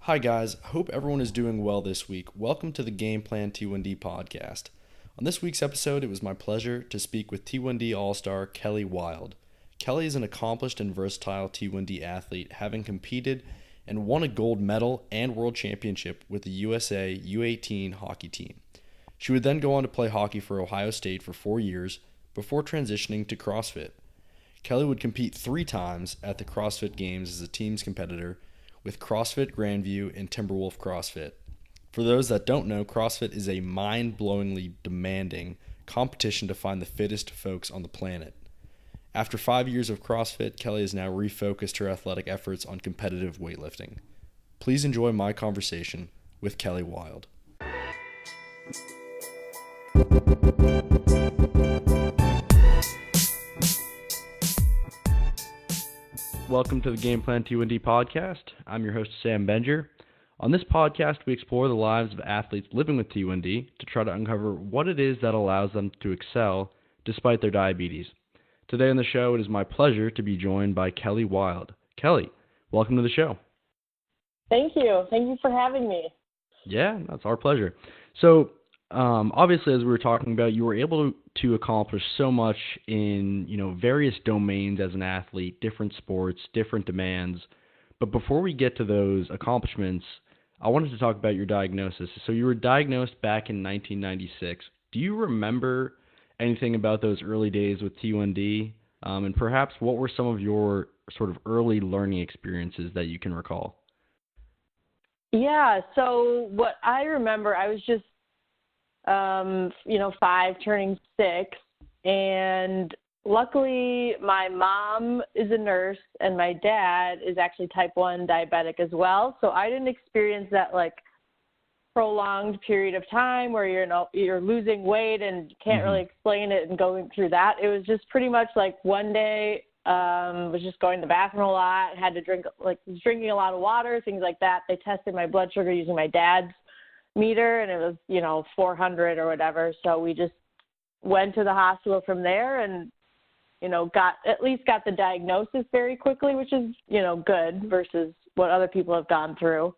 Hi guys, I hope everyone is doing well this week. Welcome to the Game Plan T1D Podcast. On this week's episode, it was my pleasure to speak with T1D All-Star Kelly Wild. Kelly is an accomplished and versatile T1D athlete, having competed and won a gold medal and world championship with the USA U18 hockey team. She would then go on to play hockey for Ohio State for 4 years before transitioning to CrossFit. Kelly would compete 3 times at the CrossFit Games as a teams competitor with CrossFit Grandview and Timberwolf CrossFit. For those that don't know, CrossFit is a mind-blowingly demanding competition to find the fittest folks on the planet. After 5 years of CrossFit, Kelly has now refocused her athletic efforts on competitive weightlifting. Please enjoy my conversation with Kelly Wild. Welcome to the Game Plan T1D Podcast. I'm your host, Sam Benger. On this podcast, we explore the lives of athletes living with T1D to try to uncover what it is that allows them to excel despite their diabetes. Today on the show, it is my pleasure to be joined by Kelly Wild. Kelly, welcome to the show. Thank you. Thank you for having me. Yeah, that's our pleasure. So, obviously, as we were talking about, you were able to accomplish so much in, various domains as an athlete, different sports, different demands. But before we get to those accomplishments, I wanted to talk about your diagnosis. So you were diagnosed back in 1996. Do you remember anything about those early days with T1D? And perhaps what were some of your sort of early learning experiences that you can recall? Yeah, so what I remember, I was just 5, turning 6, and luckily my mom is a nurse and my dad is actually type 1 diabetic as well, so I didn't experience that prolonged period of time where you're losing weight and you can't really explain it and going through that. It was just pretty much one day was just going to the bathroom a lot, had to was drinking a lot of water, things like that. They tested my blood sugar using my dad's meter, and it was 400 or whatever, so we just went to the hospital from there and got the diagnosis very quickly, which is good versus what other people have gone through.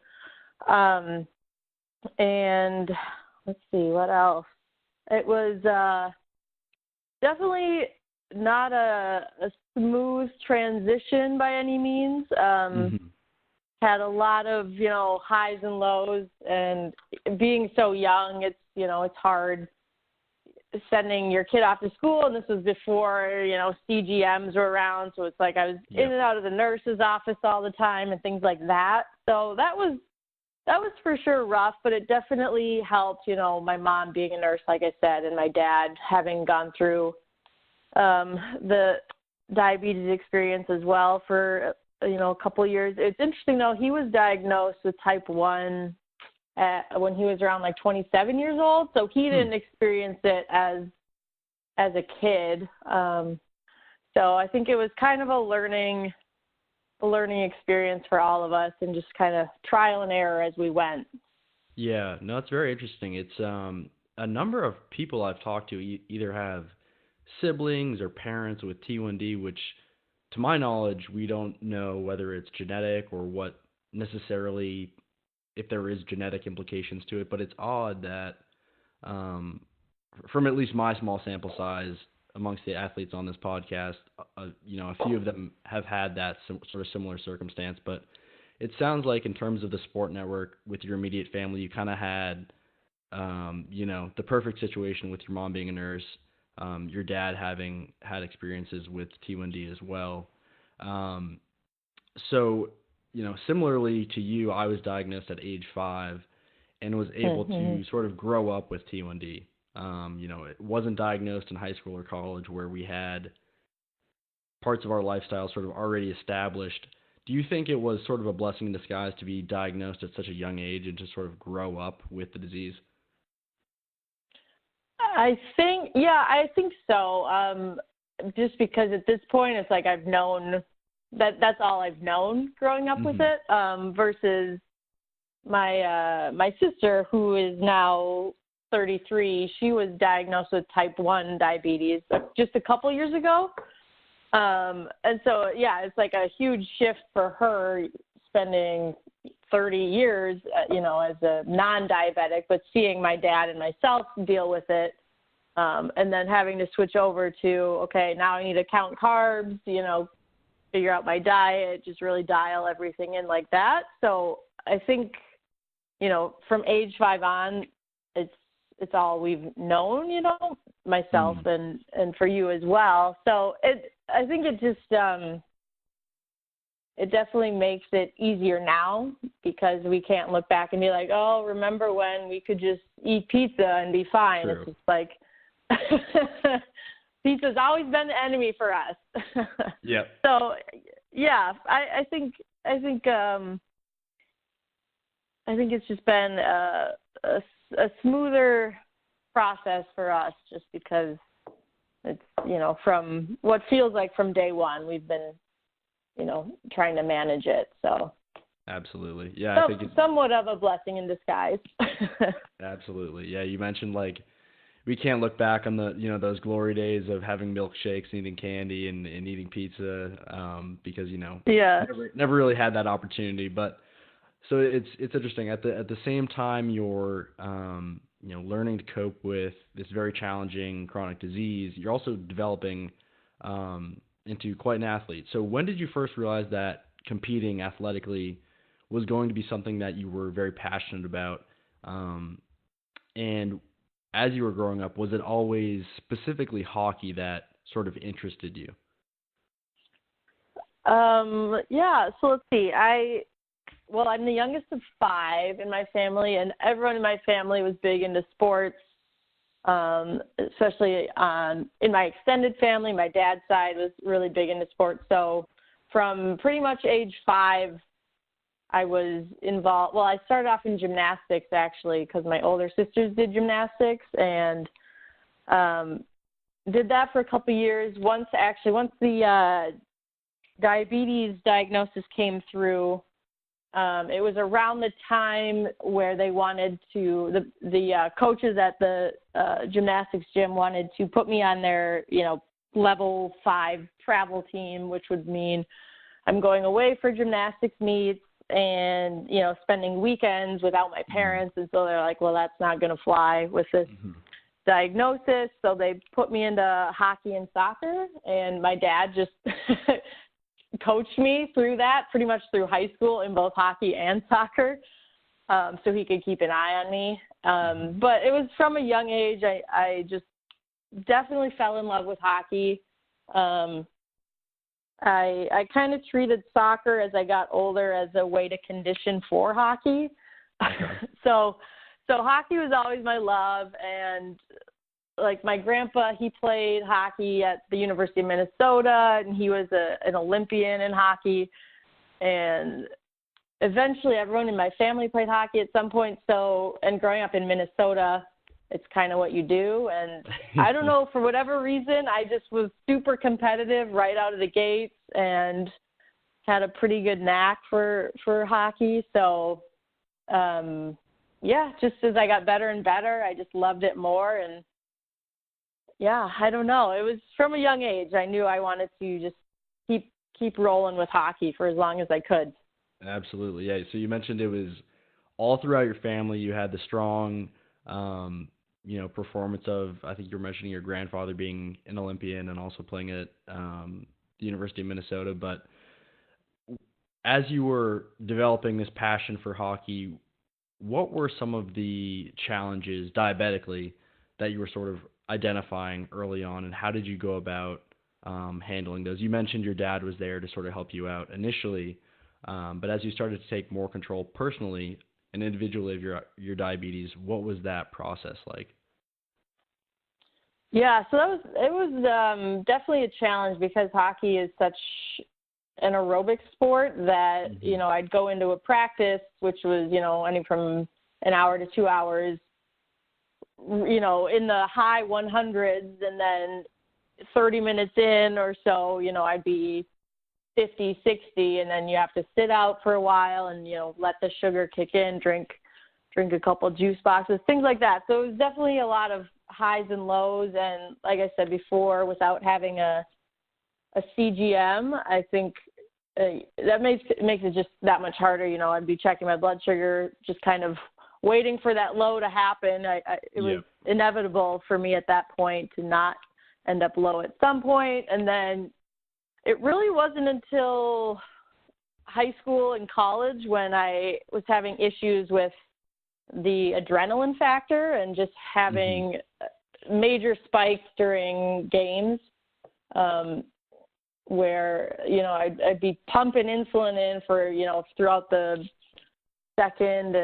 And let's see what else. It was definitely not a smooth transition by any means. Had a lot of, highs and lows, and being so young, it's hard sending your kid off to school, and this was before, CGMs were around, so it's I was in and out of the nurse's office all the time and things like that. So that was for sure rough, but it definitely helped, my mom being a nurse, like I said, and my dad having gone through the diabetes experience as well for a couple of years. It's interesting though, he was diagnosed with type 1 when he was around 27 years old, so he didn't experience it as a kid. So I think it was kind of a learning experience for all of us, and just kind of trial and error as we went. Yeah, no, it's very interesting. It's a number of people I've talked to either have siblings or parents with T1D, which to my knowledge, we don't know whether it's genetic or what necessarily, if there is genetic implications to it, but it's odd that from at least my small sample size amongst the athletes on this podcast, a few of them have had that sort of similar circumstance, but it sounds like in terms of the sport network with your immediate family, you kind of had, the perfect situation with your mom being a nurse, your dad having had experiences with T1D as well. So, similarly to you, I was diagnosed at age 5 and was able to sort of grow up with T1D. It wasn't diagnosed in high school or college where we had parts of our lifestyle sort of already established. Do you think it was sort of a blessing in disguise to be diagnosed at such a young age and to sort of grow up with the disease? I think so. Just because at this point, it's I've known that's all I've known growing up with it, versus my sister, who is now 33, she was diagnosed with type 1 diabetes just a couple years ago. And so, it's a huge shift for her, spending 30 years, as a non-diabetic, but seeing my dad and myself deal with it, and then having to switch over to, okay, now I need to count carbs, figure out my diet, just really dial everything in like that. So I think, from age 5 on, it's all we've known, myself and for you as well. So I think it just, it definitely makes it easier now because we can't look back and be like, oh, remember when we could just eat pizza and be fine. True. It's just like, pizza's always been the enemy for us. Yeah. So yeah, I think it's just been a smoother process for us just because it's, from what feels like from day one, we've been, trying to manage it. So absolutely. Yeah. I think it's somewhat of a blessing in disguise. Absolutely. Yeah. You mentioned we can't look back on the, those glory days of having milkshakes, eating candy and eating pizza, because, yeah, never really had that opportunity. But so it's interesting at the same time you're, learning to cope with this very challenging chronic disease, you're also developing, into quite an athlete. So when did you first realize that competing athletically was going to be something that you were very passionate about? And as you were growing up, was it always specifically hockey that sort of interested you? Yeah, so let's see. I'm the youngest of 5 in my family, and everyone in my family was big into sports, especially in my extended family. My dad's side was really big into sports. So from pretty much age 5, I was involved. Well, I started off in gymnastics, actually, because my older sisters did gymnastics, and did that for a couple of years. Once the diabetes diagnosis came through, it was around the time where they wanted to, the coaches at the gymnastics gym wanted to put me on their, level 5 travel team, which would mean I'm going away for gymnastics meets and, spending weekends without my parents. And so they're like, well, that's not going to fly with this diagnosis. So they put me into hockey and soccer, and my dad just coached me through that pretty much through high school in both hockey and soccer, so he could keep an eye on me. But it was from a young age. I just definitely fell in love with hockey. I kind of treated soccer as I got older as a way to condition for hockey. Okay. So hockey was always my love, and like my grandpa, he played hockey at the University of Minnesota, and he was an Olympian in hockey. And eventually everyone in my family played hockey at some point. So, and growing up in Minnesota, it's kind of what you do. And I don't know, for whatever reason, I just was super competitive right out of the gates and had a pretty good knack for hockey. So, yeah, just as I got better and better, I just loved it more. And yeah, I don't know. It was from a young age. I knew I wanted to just keep rolling with hockey for as long as I could. Absolutely, yeah. So you mentioned it was all throughout your family. You had the strong, performance of, I think you were mentioning your grandfather being an Olympian and also playing at the University of Minnesota. But as you were developing this passion for hockey, what were some of the challenges diabetically that you were sort of identifying early on, and how did you go about handling those? You mentioned your dad was there to sort of help you out initially, but as you started to take more control personally and individually of your diabetes, what was that process like? Yeah, so it was definitely a challenge because hockey is such an aerobic sport that, I'd go into a practice, which was, anywhere from an hour to 2 hours, in the high 100s, and then 30 minutes in or so, I'd be 50, 60, and then you have to sit out for a while and, let the sugar kick in, drink a couple juice boxes, things like that. So it was definitely a lot of highs and lows. And like I said before, without having a CGM, I think that makes it just that much harder. I'd be checking my blood sugar, just kind of waiting for that low to happen. It was inevitable for me at that point to not end up low at some point. And then it really wasn't until high school and college when I was having issues with the adrenaline factor and just having major spikes during games, where, I'd be pumping insulin in for, throughout the second,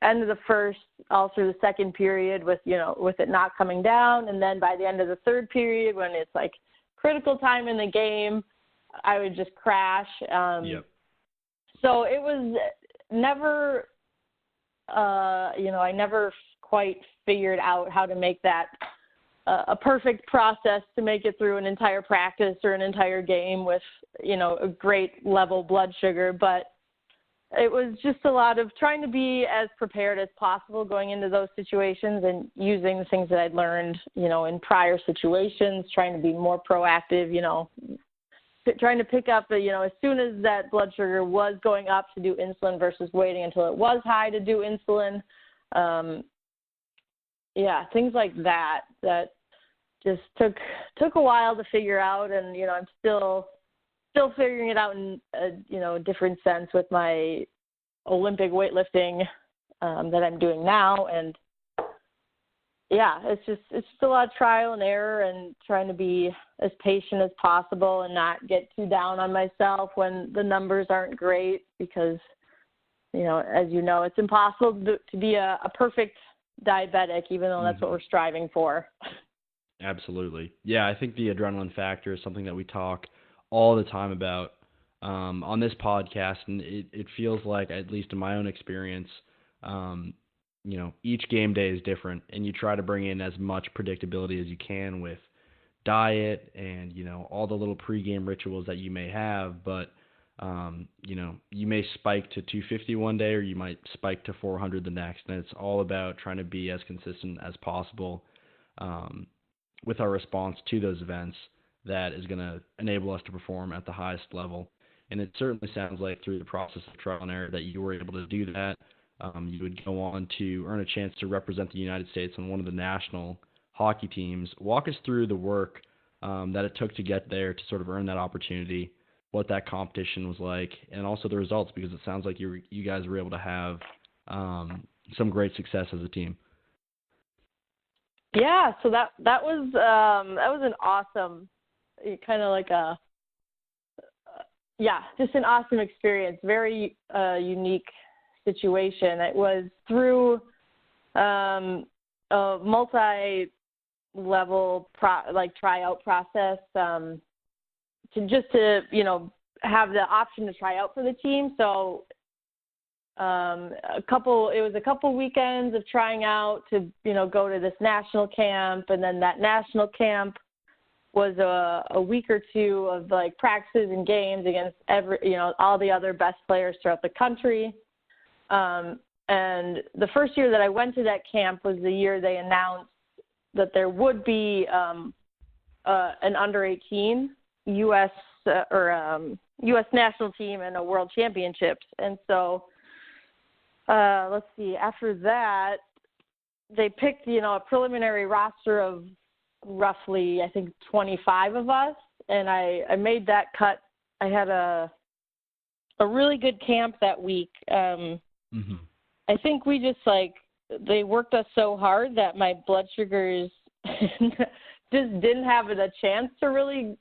end of the first, all through the second period with it not coming down. And then by the end of the third period, when it's like critical time in the game, I would just crash. So it was never, I never quite figured out how to make that a perfect process to make it through an entire practice or an entire game with, a great level blood sugar. But it was just a lot of trying to be as prepared as possible going into those situations and using the things that I'd learned, in prior situations, trying to be more proactive, trying to pick up, as soon as that blood sugar was going up to do insulin versus waiting until it was high to do insulin. Things like that just took a while to figure out. And, I'm still figuring it out in a different sense with my Olympic weightlifting that I'm doing now. And it's just a lot of trial and error and trying to be as patient as possible and not get too down on myself when the numbers aren't great, because, as it's impossible to be a perfect diabetic, even though that's what we're striving for. Absolutely. Yeah, I think the adrenaline factor is something that we talk all the time about on this podcast, and it feels like, at least in my own experience, each game day is different, and you try to bring in as much predictability as you can with diet and, all the little pregame rituals that you may have, but, you may spike to 250 one day, or you might spike to 400 the next, and it's all about trying to be as consistent as possible with our response to those events that is going to enable us to perform at the highest level. And it certainly sounds like through the process of trial and error that you were able to do that. You would go on to earn a chance to represent the United States on one of the national hockey teams. Walk us through the work that it took to get there to sort of earn that opportunity, what that competition was like, and also the results, because it sounds like you guys were able to have some great success as a team. Yeah, so that was an awesome, kind of like just an awesome experience. Very unique situation. It was through a multi-level tryout process to have the option to try out for the team. So it was a couple weekends of trying out to go to this national camp, and then that national camp was a week or two of practices and games against all the other best players throughout the country. And the first year that I went to that camp was the year they announced that there would be an under 18 U.S. U.S. national team and a world championships. And so, let's see, after that, they picked, a preliminary roster of roughly, I think, 25 of us. And I made that cut. I had a really good camp that week. I think we just they worked us so hard that my blood sugars just didn't have a chance to really,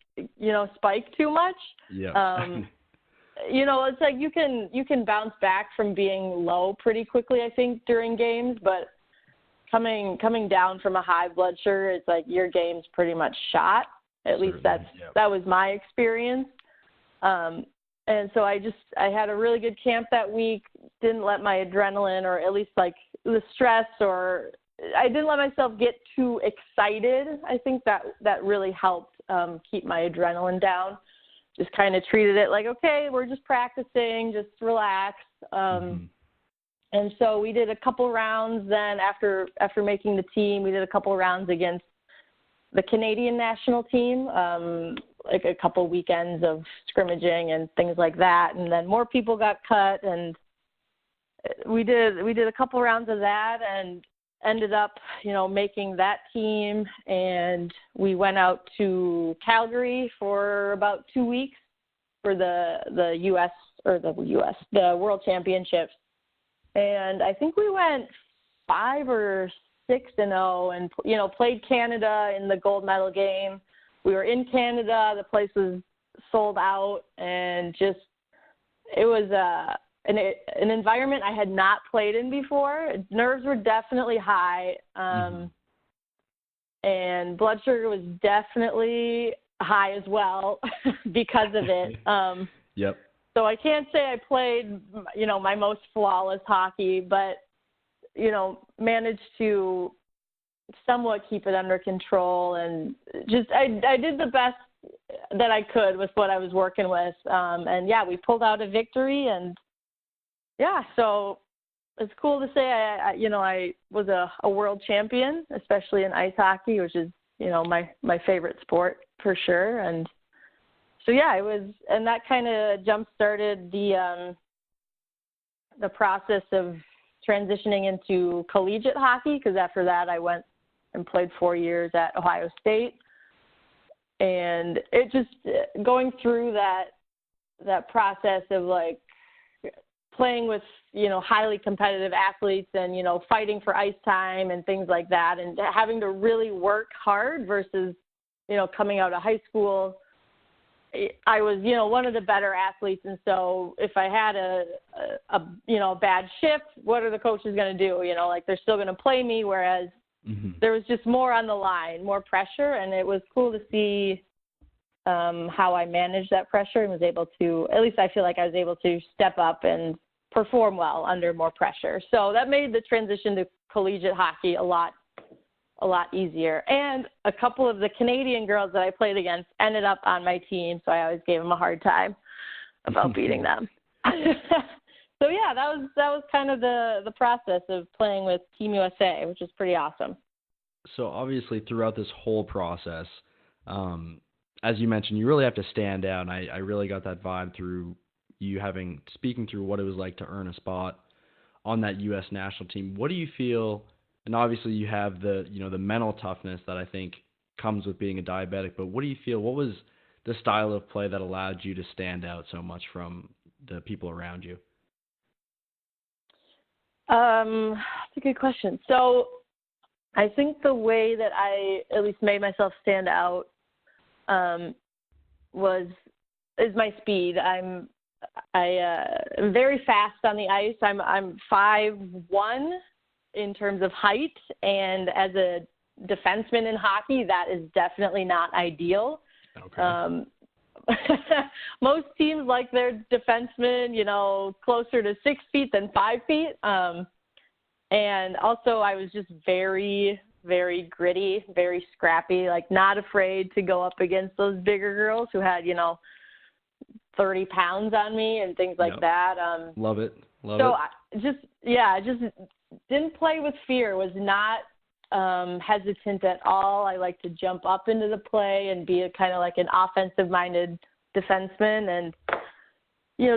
spike too much. Yeah. It's like you can bounce back from being low pretty quickly, I think, during games, but coming down from a high blood sugar, it's like your game's pretty much shot. At least that was my experience. And so I had a really good camp that week, didn't let my adrenaline, or at least the stress, or I didn't let myself get too excited. I think that really helped keep my adrenaline down. Just kind of treated it like, okay, we're just practicing, just relax. And so we did a couple rounds then after making the team. We did a couple rounds against the Canadian national team, like a couple weekends of scrimmaging and things like that. And then more people got cut, and we did a couple rounds of that and ended up, making that team. And we went out to Calgary for about 2 weeks for the World Championships. And I think we went 5 or 6-0 and, played Canada in the gold medal game. We were in Canada. The place was sold out, and just, it was an environment I had not played in before. Nerves were definitely high. And blood sugar was definitely high as well because of it. Yep. So I can't say I played, my most flawless hockey, but, managed to somewhat keep it under control. And just, I did the best that I could with what I was working with. And yeah, we pulled out a victory, and yeah, so it's cool to say I was a world champion, especially in ice hockey, which is, my favorite sport for sure. And so, yeah, it was, and that kind of jump-started the process of transitioning into collegiate hockey, because after that I went and played 4 years at Ohio State. And it just, going through that process of, like, playing with, highly competitive athletes and, fighting for ice time and things like that, and having to really work hard versus, coming out of high school, I was, one of the better athletes. And so if I had a bad shift, what are the coaches going to do? They're still going to play me. Whereas there was just more on the line, more pressure. And it was cool to see how I managed that pressure and was able to, at least I feel like I was able to step up and perform well under more pressure. So that made the transition to collegiate hockey a lot easier. And a couple of the Canadian girls that I played against ended up on my team, so I always gave them a hard time about beating them. So yeah, that was kind of the process of playing with Team USA, which is pretty awesome. So obviously throughout this whole process, as you mentioned, you really have to stand out. And I really got that vibe through you speaking through what it was like to earn a spot on that U.S. national team. What do you feel? And obviously you have the mental toughness that I think comes with being a diabetic, but what do you feel? What was the style of play that allowed you to stand out so much from the people around you? That's a good question. So I think the way that I at least made myself stand out is my speed. I'm very fast on the ice. I'm 5'1" in terms of height, and as a defenseman in hockey, that is definitely not ideal. Okay. Most teams like their defensemen, closer to 6 feet than 5 feet. And also I was just very, very gritty, very scrappy, like not afraid to go up against those bigger girls who had, 30 pounds on me and things like that. Love it. I just didn't play with fear, was not hesitant at all. I like to jump up into the play and be kind of like an offensive-minded defenseman, and,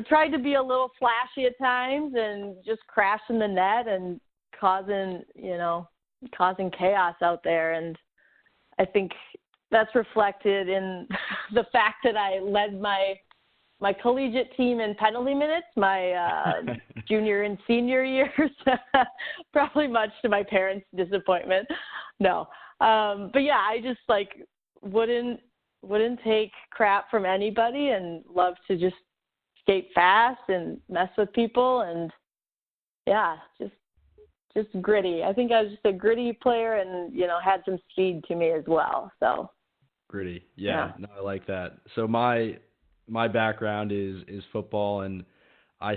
tried to be a little flashy at times and just crash in the net and causing chaos out there. And I think that's reflected in the fact that I led my collegiate team in penalty minutes, my junior and senior years, probably much to my parents' disappointment. No. But yeah, I just wouldn't take crap from anybody and love to just skate fast and mess with people. And yeah, just gritty. I think I was just a gritty player and, had some speed to me as well. So gritty. Yeah. No, I like that. So my background is football, and I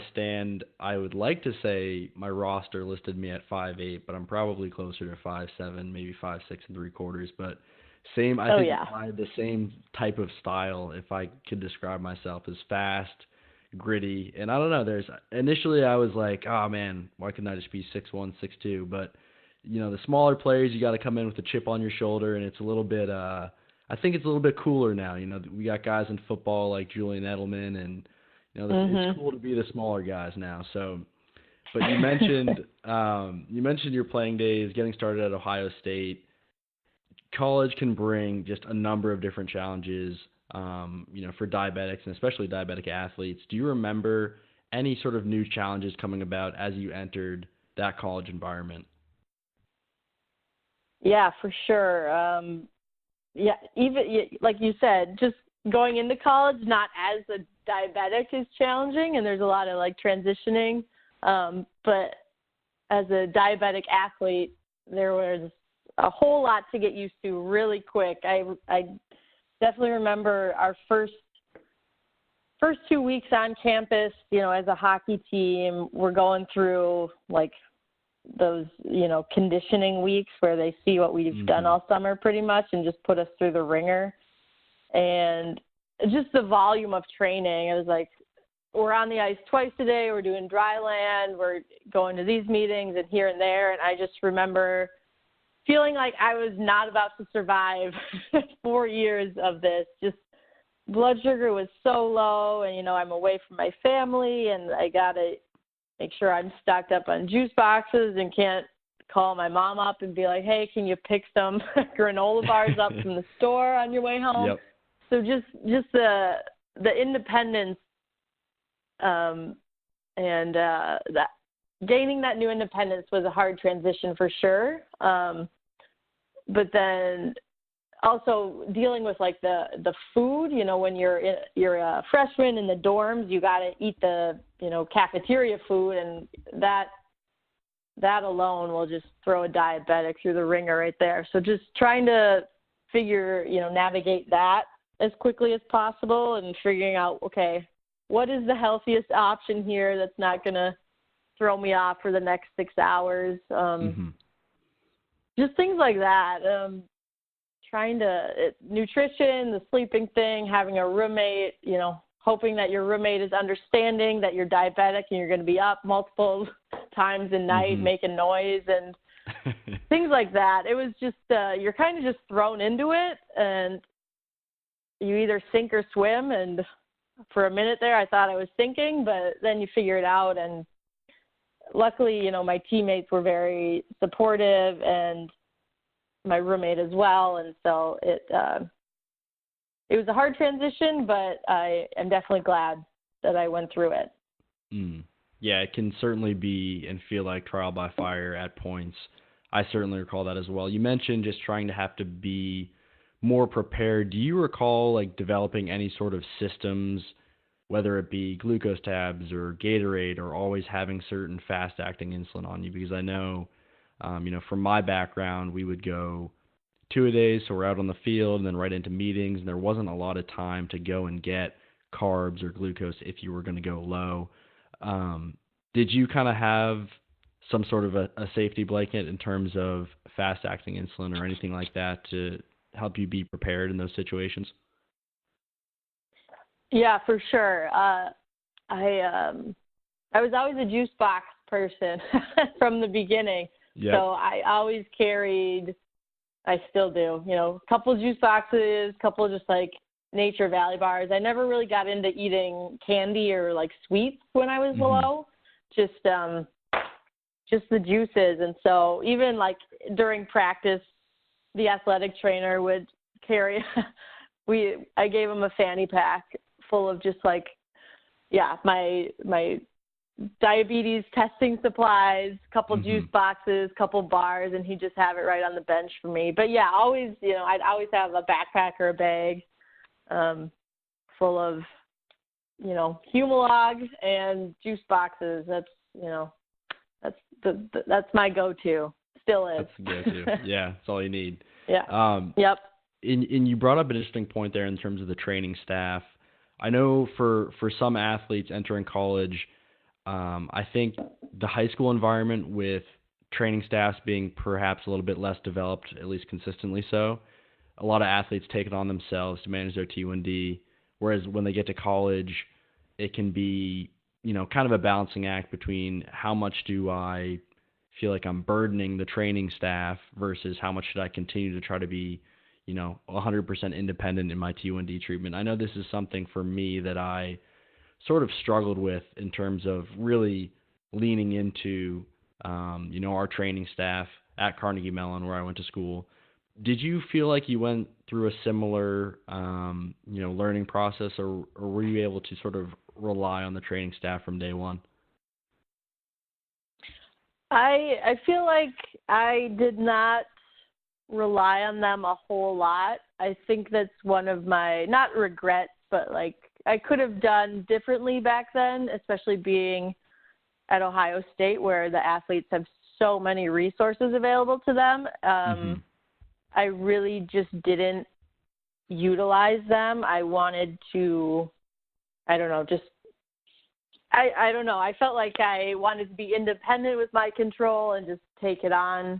would like to say my roster listed me at 5'8", but I'm probably closer to 5'7", maybe 5'6" and 3/4. But I had the same type of style, if I could describe myself, as fast, gritty. And I don't know, initially I was like, oh man, why couldn't I just be 6'1", 6'2"? But, the smaller players, you got to come in with a chip on your shoulder, and it's a little bit, I think it's a little bit cooler now. We got guys in football like Julian Edelman, and it's cool to be the smaller guys now. So, but you mentioned your playing days, getting started at Ohio State. College can bring just a number of different challenges, for diabetics and especially diabetic athletes. Do you remember any sort of new challenges coming about as you entered that college environment? Yeah, for sure. Yeah, even like you said, just going into college, not as a diabetic is challenging, and there's a lot of like transitioning. But as a diabetic athlete, there was a whole lot to get used to really quick. I definitely remember our first 2 weeks on campus, as a hockey team, we're going through like those, conditioning weeks where they see what we've done all summer pretty much and just put us through the ringer. And just the volume of training, it was like, we're on the ice twice a day, we're doing dry land, we're going to these meetings and here and there. And I just remember feeling like I was not about to survive 4 years of this. Just blood sugar was so low, and, I'm away from my family, and I got to make sure I'm stocked up on juice boxes and can't call my mom up and be like, hey, can you pick some granola bars up from the store on your way home? Yep. So just the independence and that gaining that new independence was a hard transition for sure. But then also dealing with like the food, when you're a freshman in the dorms, you got to eat the, cafeteria food, and that alone will just throw a diabetic through the ringer right there. So just trying to navigate that as quickly as possible and figuring out, okay, what is the healthiest option here that's not going to throw me off for the next 6 hours. Just things like that. Nutrition, the sleeping thing, having a roommate, hoping that your roommate is understanding that you're diabetic and you're going to be up multiple times a night making noise and things like that. It was just, you're kind of just thrown into it, and you either sink or swim. And for a minute there, I thought I was sinking, but then you figure it out. And luckily, my teammates were very supportive, and my roommate as well. And so it was a hard transition, but I am definitely glad that I went through it. Yeah, it can certainly be and feel like trial by fire at points. I certainly recall that as well. You mentioned just trying to have to be more prepared. Do you recall like developing any sort of systems, whether it be glucose tabs or Gatorade, or always having certain fast-acting insulin on you? Because I know, from my background, we would go 2-a-days, so we're out on the field and then right into meetings, and there wasn't a lot of time to go and get carbs or glucose if you were going to go low. Did you kind of have some sort of a safety blanket in terms of fast-acting insulin or anything like that to help you be prepared in those situations? Yeah, for sure. I was always a juice box person from the beginning. Yep. So I always carried, I still do, a couple juice boxes, couple just like Nature Valley bars. I never really got into eating candy or like sweets when I was low, just the juices. And so even like during practice, the athletic trainer would carry, I gave him a fanny pack full of just like, my diabetes testing supplies, couple juice boxes, couple bars, and he'd just have it right on the bench for me. But yeah, always, I'd always have a backpack or a bag full of, Humalog and juice boxes. That's my go-to. Still is. That's the go-to. Yeah, that's all you need. Yeah. Yep. And you brought up an interesting point there in terms of the training staff. I know for some athletes entering college, I think the high school environment with training staffs being perhaps a little bit less developed, at least consistently so, a lot of athletes take it on themselves to manage their T1D, whereas when they get to college, it can be, kind of a balancing act between how much do I feel like I'm burdening the training staff versus how much should I continue to try to be, 100% independent in my T1D treatment. I know this is something for me that I sort of struggled with in terms of really leaning into, our training staff at Carnegie Mellon, where I went to school. Did you feel like you went through a similar, learning process, or were you able to sort of rely on the training staff from day one? I feel like I did not rely on them a whole lot. I think that's one of my, not regrets, but like I could have done differently back then, especially being at Ohio State where the athletes have so many resources available to them. I really just didn't utilize them. I wanted to, I don't know, I felt like I wanted to be independent with my control and just take it on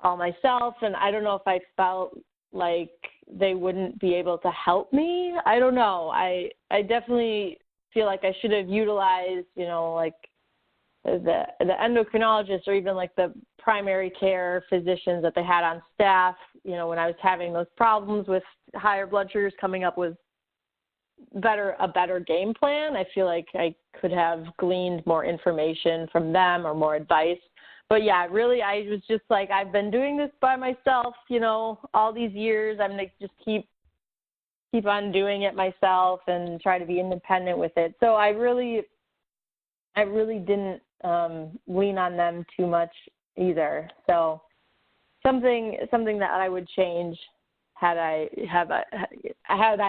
all myself. And I don't know if I felt like they wouldn't be able to help me. I don't know. I definitely feel like I should have utilized, like the endocrinologist or even like the primary care physicians that they had on staff, when I was having those problems with higher blood sugars, coming up with a better game plan. I feel like I could have gleaned more information from them or more advice. But yeah, really, I was just like, I've been doing this by myself, all these years. I'm going to just keep on doing it myself and try to be independent with it. So I really didn't lean on them too much either. So something that I would change had I had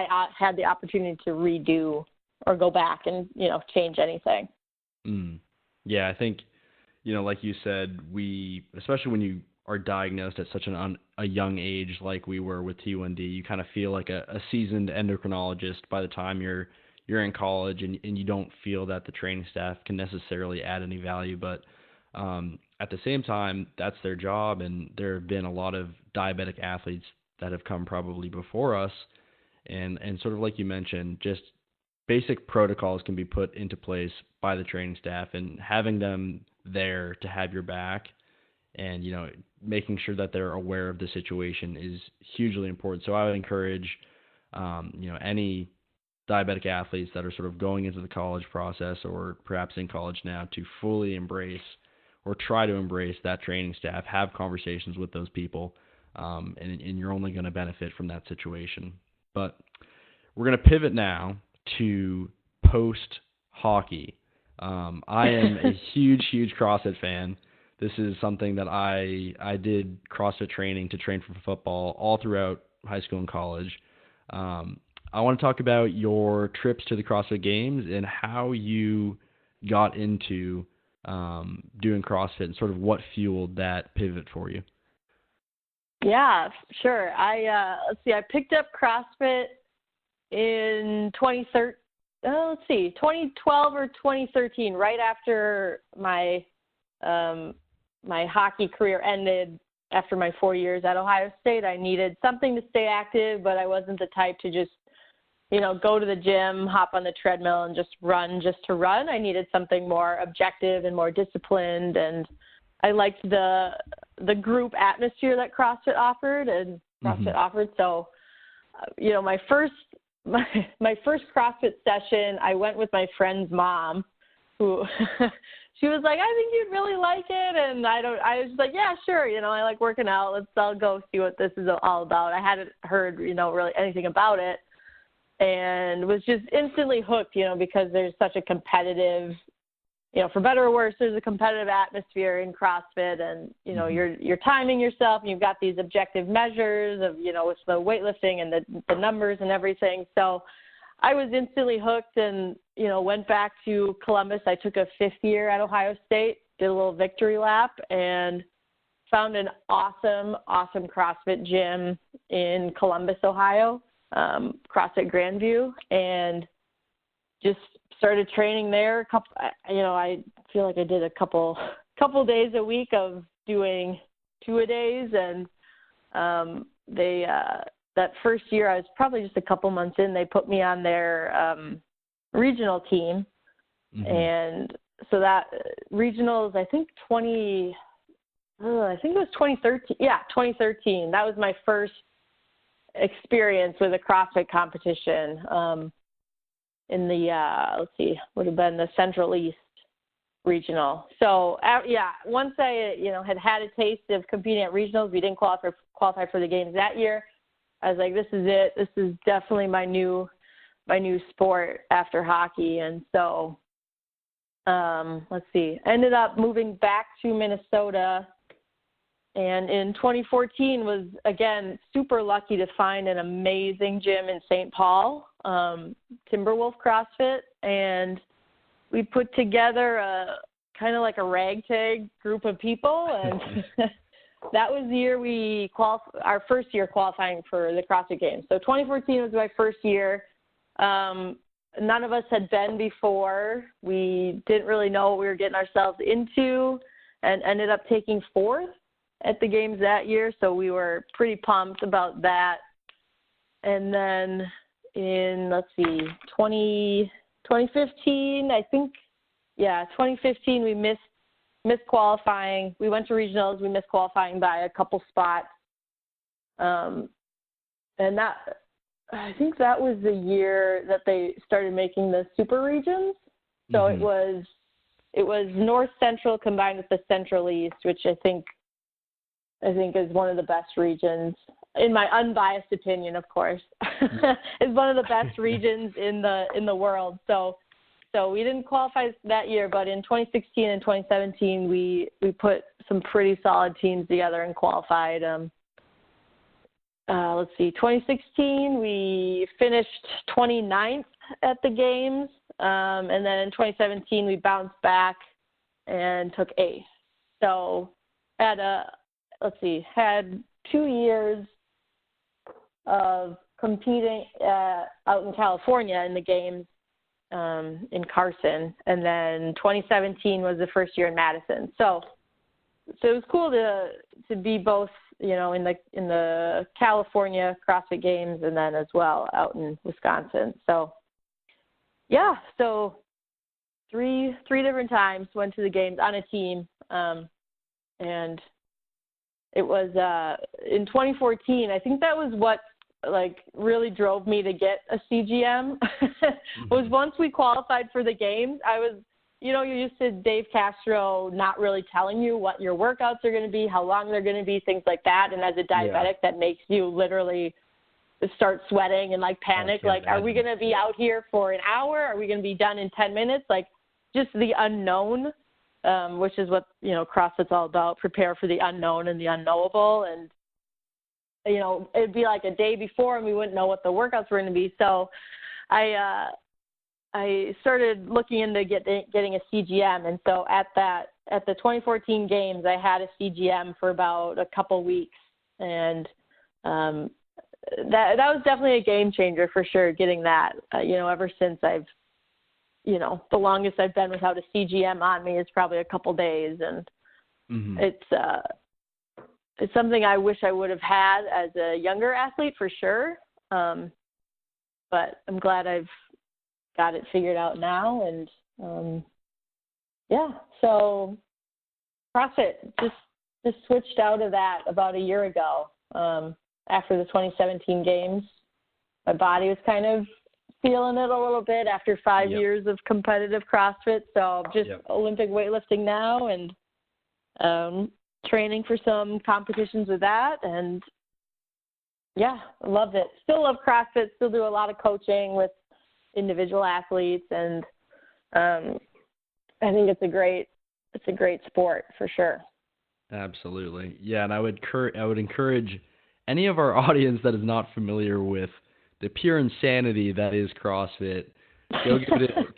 the opportunity to redo or go back and, change anything. Yeah, I think, like you said, especially when you are diagnosed at such a young age like we were with T1D, you kind of feel like a seasoned endocrinologist by the time you're in college, and you don't feel that the training staff can necessarily add any value. But at the same time, that's their job, and there have been a lot of diabetic athletes that have come probably before us, and sort of like you mentioned, just basic protocols can be put into place by the training staff, and having them there to have your back and, making sure that they're aware of the situation is hugely important. So I would encourage, any diabetic athletes that are sort of going into the college process or perhaps in college now to fully embrace or try to embrace that training staff, have conversations with those people, and you're only going to benefit from that situation. But we're going to pivot now to post-hockey. I am a huge CrossFit fan. This is something that I did CrossFit training to train for football all throughout high school and college. I want to talk about your trips to the CrossFit Games and how you got into doing CrossFit and sort of what fueled that pivot for you. Yeah, sure. I picked up CrossFit in 2012 or 2013, right after my hockey career ended. After my 4 years at Ohio State, I needed something to stay active, but I wasn't the type to just, go to the gym, hop on the treadmill and just to run. I needed something more objective and more disciplined, and I liked the group atmosphere that CrossFit offered So, my first CrossFit session, I went with my friend's mom, who she was like, I think you'd really like it. And I was just like, yeah, sure. I like working out. I'll go see what this is all about. I hadn't heard, really anything about it, and was just instantly hooked, because there's such a competitive, for better or worse, there's a competitive atmosphere in CrossFit, and, you're timing yourself, and you've got these objective measures of, with the weightlifting and the numbers and everything. So I was instantly hooked and, went back to Columbus. I took a 5th year at Ohio State, did a little victory lap, and found an awesome CrossFit gym in Columbus, Ohio, CrossFit Grandview, and just started training there. I feel like I did a couple days a week of doing 2-a-days, and that first year, I was probably just a couple months in, they put me on their regional team. And so that regionals, I think it was 2013. Yeah, 2013. That was my first experience with a CrossFit competition in the, would have been the Central East regional. So, once I, had a taste of competing at regionals, we didn't qualify for the games that year. I was like, this is it. This is definitely my new sport after hockey. And so, ended up moving back to Minnesota. And in 2014 was, again, super lucky to find an amazing gym in St. Paul, Timberwolf CrossFit. And we put together a kind of like a ragtag group of people. And that was the year our first year qualifying for the CrossFit Games. So 2014 was my first year. None of us had been before. We didn't really know what we were getting ourselves into, and ended up taking fourth at the games that year. So we were pretty pumped about that. And then in, 2015, 2015, we missed qualifying. We went to regionals. We missed qualifying by a couple spots. And I think that was the year that they started making the super regions. So it was North Central combined with the Central East, which I think is one of the best regions, in my unbiased opinion, of course, is one of the best regions in the world. So we didn't qualify that year, but in 2016 and 2017, we put some pretty solid teams together and qualified. 2016, we finished 29th at the games. And then in 2017, we bounced back and took 8th. So had 2 years of competing out in California in the games in Carson. And then 2017 was the first year in Madison. So it was cool to be both, in the California CrossFit Games and then as well out in Wisconsin. So three different times went to the games on a team. And it was in 2014, I think that was what really drove me to get a CGM was once we qualified for the games. I was, you're used to Dave Castro not really telling you what your workouts are going to be, how long they're going to be, things like that. And as a diabetic, that makes you literally start sweating and panic. Are we going to be out here for an hour? Are we going to be done in 10 minutes? Just the unknown, which is what, CrossFit's all about. Prepare for the unknown and the unknowable. And, it'd be a day before and we wouldn't know what the workouts were going to be. So I started looking into getting a CGM. And so at the 2014 games, I had a CGM for about a couple weeks. And that was definitely a game changer for sure, getting that. Ever since I've, the longest I've been without a CGM on me is probably a couple days. And it's something I wish I would have had as a younger athlete for sure. But I'm glad I've got it figured out now. And so CrossFit just switched out of that about a year ago. After the 2017 games, my body was kind of feeling it a little bit after 5 years of competitive CrossFit. So just Olympic weightlifting now and training for some competitions with that. And I loved it. Still love CrossFit, still do a lot of coaching with individual athletes. And I think it's a great sport for sure. Absolutely. Yeah. And I would encourage any of our audience that is not familiar with the pure insanity that is CrossFit, go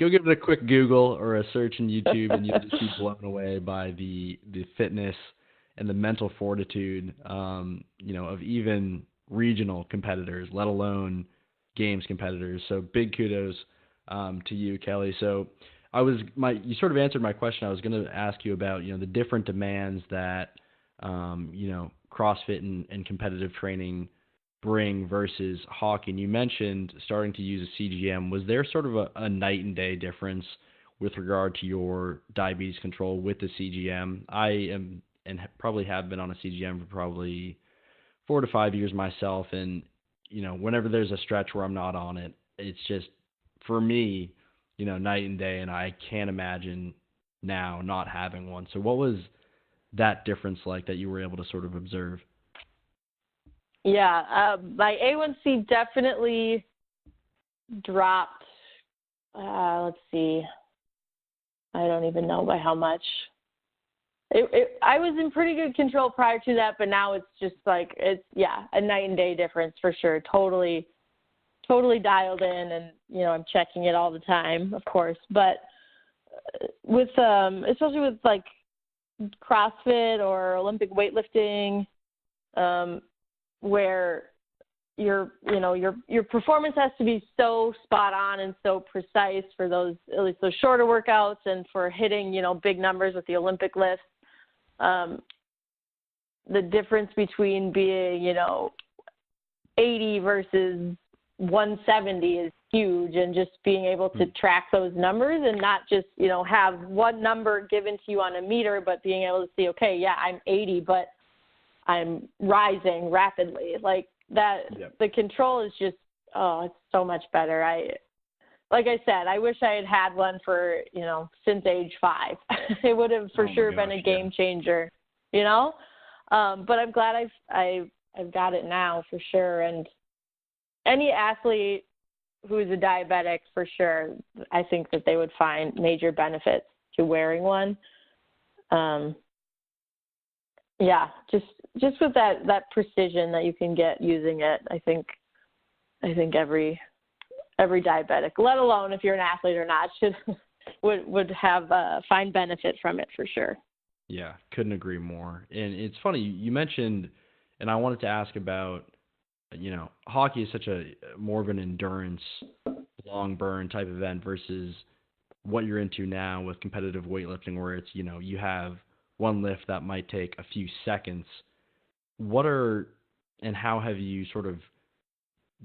give it a quick Google or a search in YouTube, and you'll just be blown away by the fitness and the mental fortitude, of even regional competitors, let alone games competitors. So big kudos to you, Kelly. So you sort of answered my question. I was going to ask you about, the different demands that, CrossFit and competitive training bring versus hockey. And you mentioned starting to use a CGM. Was there sort of a night and day difference with regard to your diabetes control with the CGM? I am and probably have been on a CGM for probably 4 to 5 years myself. And, whenever there's a stretch where I'm not on it, it's just, for me, night and day, and I can't imagine now not having one. So what was that difference like that you were able to sort of observe? Yeah, my A1C definitely dropped. Let's see. I don't even know by how much. I was in pretty good control prior to that, but now it's just like, a night and day difference for sure. Totally dialed in, and, I'm checking it all the time, of course. But with, especially with like CrossFit or Olympic weightlifting, where your performance has to be so spot on and so precise for those, at least those shorter workouts, and for hitting, big numbers with the Olympic lifts. The difference between being, 80 versus 170 is huge, and just being able to track those numbers and not just, have one number given to you on a meter, but being able to see, okay, yeah, I'm 80, but I'm rising rapidly. Like that, yep. The control is just, it's so much better. Like I said, I wish I had one for, since age 5. It would have for sure been a game changer, But I'm glad I've got it now for sure. And any athlete who is a diabetic, for sure, I think that they would find major benefits to wearing one. Just with that precision that you can get using it, I think every diabetic, let alone if you're an athlete or not, would have find benefit from it for sure. Yeah, couldn't agree more. And it's funny, you mentioned, and I wanted to ask about, hockey is such a more of an endurance, long burn type event versus what you're into now with competitive weightlifting, where it's, you have one lift that might take a few seconds. And how have you sort of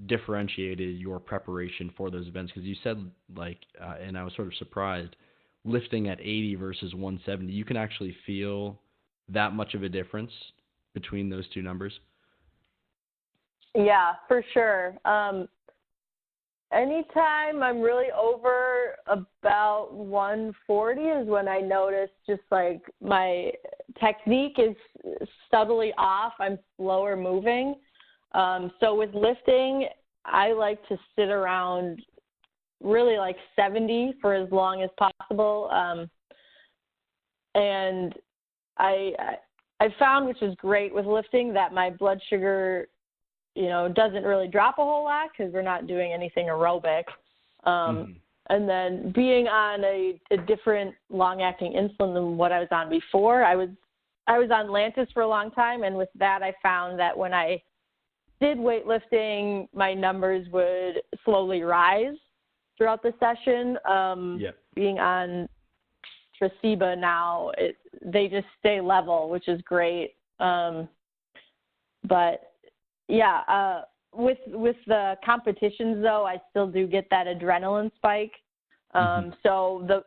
differentiated your preparation for those events? Because you said, and I was sort of surprised, lifting at 80 versus 170, you can actually feel that much of a difference between those two numbers? Yeah, for sure. Anytime I'm really over about 140 is when I notice just like my technique is subtly off. I'm slower moving. So with lifting, I like to sit around really like 70 for as long as possible. And I found, which is great with lifting, that my blood sugar, doesn't really drop a whole lot because we're not doing anything aerobic. And then being on a different long-acting insulin than what I was on before, I was on Lantus for a long time, and with that I found that when I did weightlifting, my numbers would slowly rise throughout the session. Being on Tresiba now, they just stay level, which is great. But yeah, with the competitions though, I still do get that adrenaline spike. So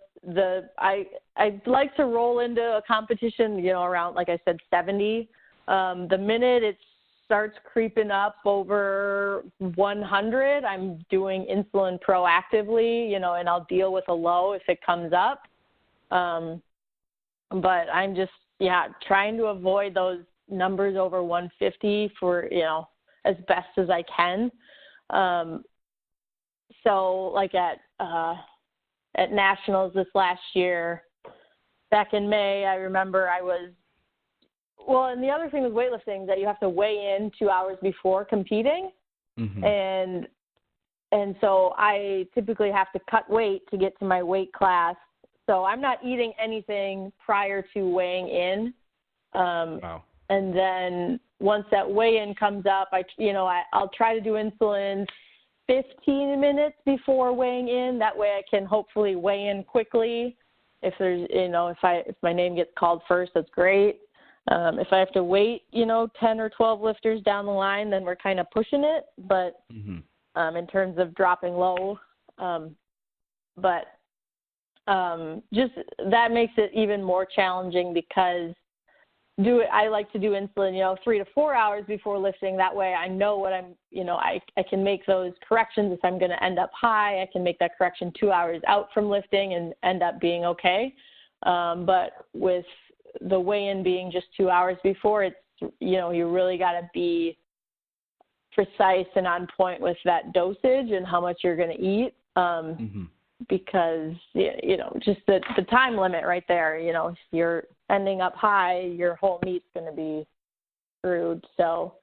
I'd like to roll into a competition, around, like I said, 70. The minute it starts creeping up over 100, I'm doing insulin proactively, and I'll deal with a low if it comes up. But I'm just, trying to avoid those numbers over 150 for, as best as I can. So like at nationals this last year, back in May, I remember and the other thing with weightlifting is that you have to weigh in 2 hours before competing. And so I typically have to cut weight to get to my weight class. So I'm not eating anything prior to weighing in. Wow. And then once that weigh-in comes up, I'll try to do insulin 15 minutes before weighing in. That way I can hopefully weigh in quickly. If there's, if my name gets called first, that's great. If I have to wait, 10 or 12 lifters down the line, then we're kind of pushing it. But in terms of dropping low, just that makes it even more challenging because I like to do insulin, 3 to 4 hours before lifting. That way I know what I can make those corrections. If I'm going to end up high, I can make that correction 2 hours out from lifting and end up being okay. But with the weigh-in being just 2 hours before, it's, you really got to be precise and on point with that dosage and how much you're going to eat. Because, just the time limit right there, if you're ending up high, your whole meat's going to be screwed. So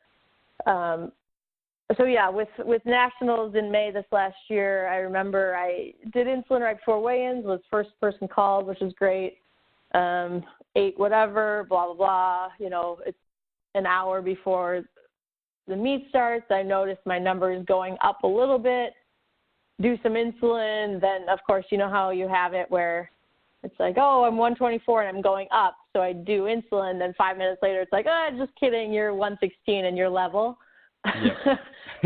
yeah, with nationals in May this last year, I remember I did insulin right before weigh-ins, was first person called, which was great. Ate whatever, blah, blah, blah. It's an hour before the meet starts. I noticed my numbers going up a little bit. Do some insulin, then of course you know how you have it where it's like, oh, I'm 124 and I'm going up, so I do insulin, then 5 minutes later it's like, just kidding, you're 116 and you're level. Yep.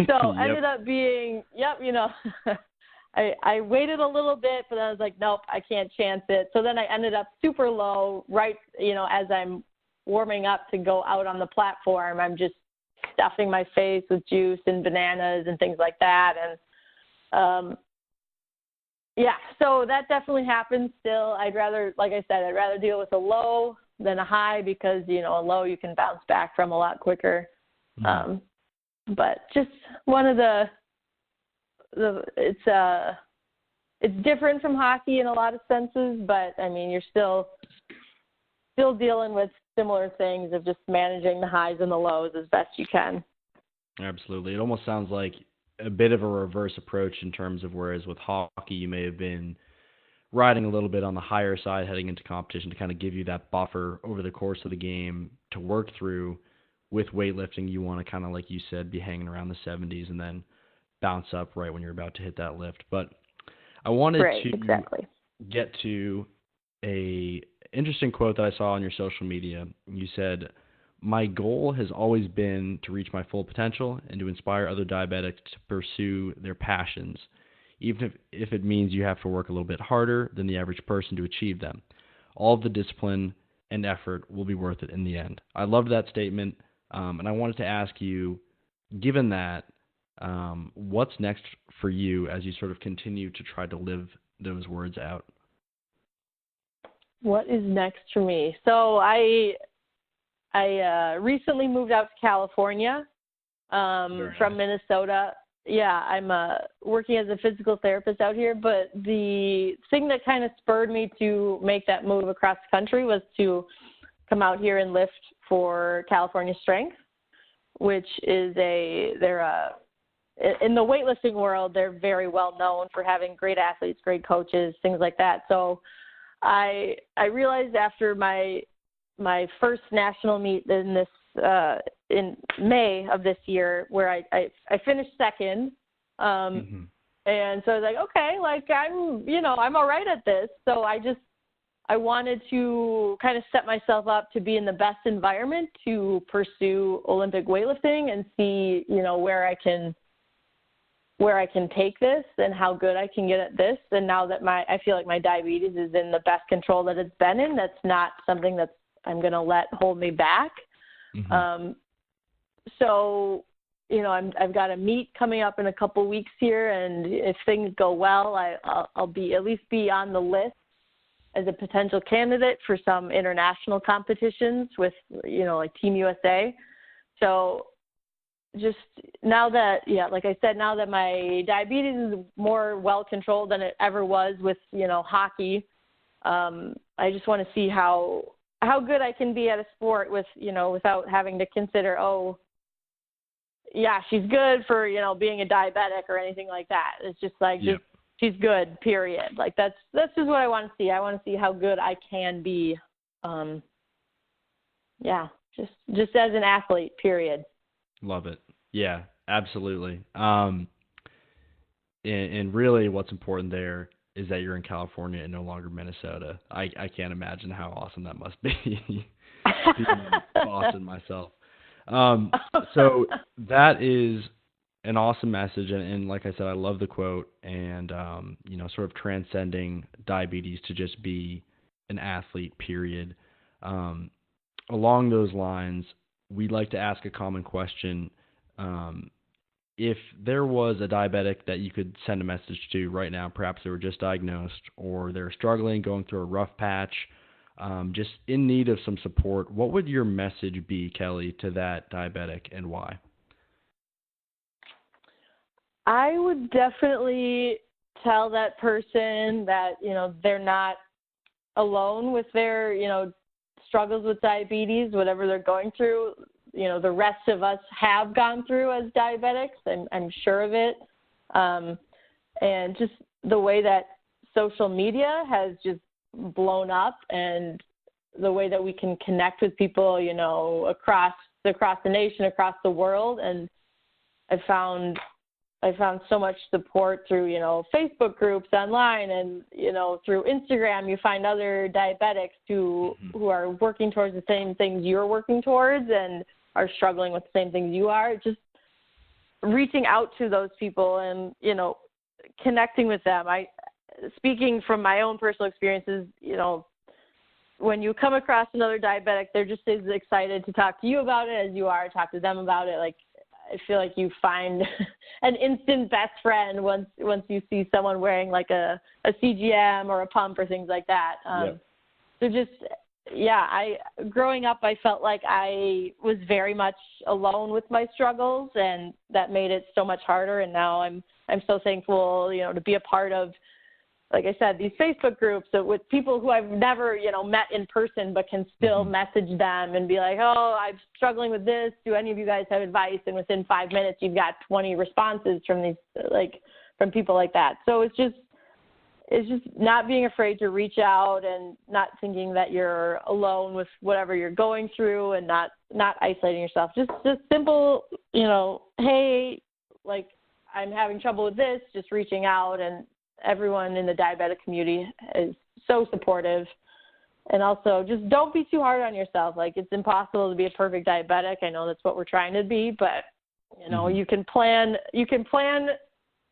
So ended up being, I waited a little bit, but then I was like, nope, I can't chance it. So then I ended up super low, right, as I'm warming up to go out on the platform, I'm just stuffing my face with juice and bananas and things like that. And so that definitely happens still. I'd rather deal with a low than a high because, a low you can bounce back from a lot quicker. But just one of it's different from hockey in a lot of senses, but I mean, you're still dealing with similar things of just managing the highs and the lows as best you can. Absolutely. It almost sounds like a bit of a reverse approach in terms of whereas with hockey you may have been riding a little bit on the higher side heading into competition to kind of give you that buffer over the course of the game to work through. With weightlifting, you want to kind of, like you said, be hanging around the 70s and then bounce up right when you're about to hit that lift. But I wanted to get to a interesting quote that I saw on your social media. You said, "My goal has always been to reach my full potential and to inspire other diabetics to pursue their passions, even if it means you have to work a little bit harder than the average person to achieve them. All of the discipline and effort will be worth it in the end." I loved that statement, and I wanted to ask you, given that, what's next for you as you sort of continue to try to live those words out? What is next for me? So I recently moved out to California from Minnesota. Yeah, I'm working as a physical therapist out here, but the thing that kind of spurred me to make that move across the country was to come out here and lift for California Strength, which is in the weightlifting world, they're very well known for having great athletes, great coaches, things like that. So I realized after my first national meet in May of this year, where I finished second, and so I was like, okay, like I'm all right at this. So I wanted to kind of set myself up to be in the best environment to pursue Olympic weightlifting and see, where I can take this and how good I can get at this. And now that I feel like my diabetes is in the best control that it's been in, that's not something that I'm going to let hold me back. So, I've got a meet coming up in a couple weeks here, and if things go well, I'll at least be on the list as a potential candidate for some international competitions with, like Team USA. So just now that, like I said, now that my diabetes is more well controlled than it ever was with, hockey, I just want to see how good I can be at a sport with, without having to consider, oh, yeah, she's good for, being a diabetic or anything like that. It's just like, she's good, period. Like that's just what I want to see. I want to see how good I can be. Just as an athlete, period. Love it. Yeah, absolutely. And really what's important there is that you're in California and no longer Minnesota. I can't imagine how awesome that must be being in Boston myself. So that is an awesome message. And like I said, I love the quote and, sort of transcending diabetes to just be an athlete, period. along those lines, we'd like to ask a common question. If there was a diabetic that you could send a message to right now, perhaps they were just diagnosed or they're struggling, going through a rough patch, just in need of some support, what would your message be, Kelly, to that diabetic, and why? I would definitely tell that person that, they're not alone with their, struggles with diabetes, whatever they're going through. The rest of us have gone through as diabetics. I'm sure of it. And just the way that social media has just blown up, and the way that we can connect with people, across the nation, across the world. And I found so much support through, Facebook groups online, and, through Instagram. You find other diabetics who are working towards the same things you're working towards and are struggling with the same things you are. Just reaching out to those people and, connecting with them. Speaking from my own personal experiences, when you come across another diabetic, they're just as excited to talk to you about it as you are to talk to them about it. Like, I feel like you find an instant best friend once you see someone wearing like a CGM or a pump or things like that. So just, growing up, I felt like I was very much alone with my struggles, and that made it so much harder. And now I'm so thankful, to be a part of, like I said, these Facebook groups with people who I've never, met in person, but can still message them and be like, oh, I'm struggling with this. Do any of you guys have advice? And within 5 minutes, you've got 20 responses from from people like that. So it's just not being afraid to reach out, and not thinking that you're alone with whatever you're going through, and not isolating yourself. Just simple, hey, like, I'm having trouble with this, just reaching out. And everyone in the diabetic community is so supportive. And also, just don't be too hard on yourself. Like, it's impossible to be a perfect diabetic. I know that's what we're trying to be, but you can plan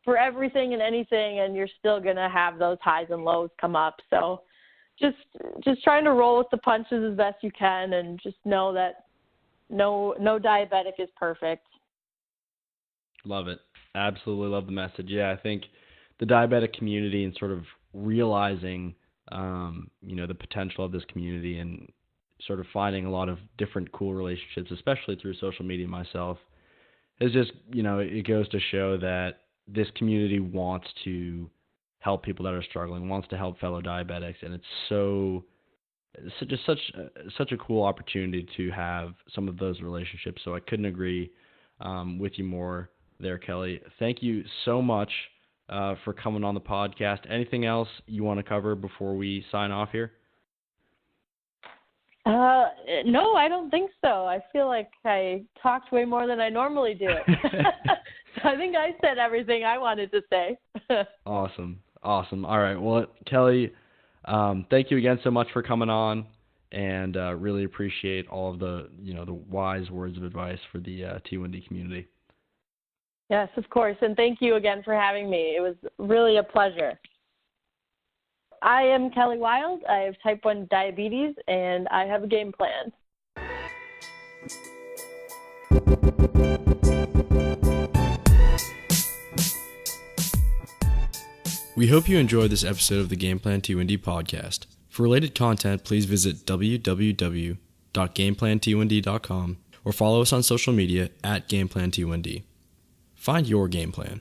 for everything and anything, and you're still going to have those highs and lows come up. So just trying to roll with the punches as best you can, and just know that no diabetic is perfect. Love it. Absolutely love the message. Yeah, I think the diabetic community, and sort of realizing, the potential of this community, and sort of finding a lot of different cool relationships, especially through social media myself, is just, it goes to show that this community wants to help people that are struggling, wants to help fellow diabetics. And it's just such a cool opportunity to have some of those relationships. So I couldn't agree with you more there, Kelly. Thank you so much for coming on the podcast. Anything else you want to cover before we sign off here? No, I don't think so. I feel like I talked way more than I normally do. I think I said everything I wanted to say. Awesome. All right. Well, Kelly, thank you again so much for coming on, and really appreciate all of the wise words of advice for the T1D community. Yes, of course. And thank you again for having me. It was really a pleasure. I am Kelly Wild. I have type 1 diabetes, and I have a game plan. We hope you enjoyed this episode of the Game Plan T1D podcast. For related content, please visit www.gameplant1d.com or follow us on social media @GamePlanT1D. Find your game plan.